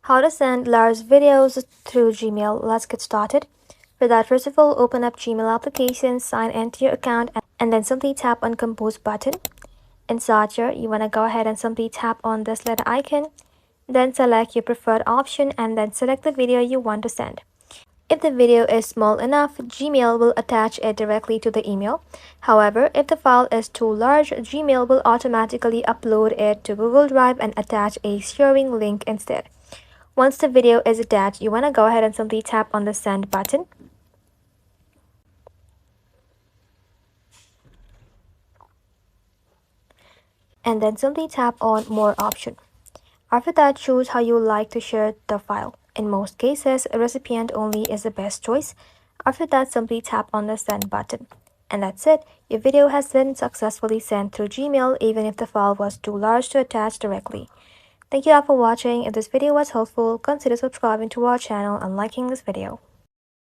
How to send large videos through Gmail. Let's get started. For that, first of all, open up Gmail application, sign into your account, and then simply tap on Compose button. Inside here, you want to go ahead and simply tap on this letter icon, then select your preferred option and then select the video you want to send. If the video is small enough, Gmail will attach it directly to the email. However, if the file is too large, Gmail will automatically upload it to Google Drive and attach a sharing link instead. Once the video is attached, you want to go ahead and simply tap on the send button. And then simply tap on more option. After that, choose how you like to share the file. In most cases, recipient only is the best choice. After that, simply tap on the send button. And that's it. Your video has been successfully sent through Gmail even if the file was too large to attach directly. Thank you all for watching. If this video was helpful, consider subscribing to our channel and liking this video.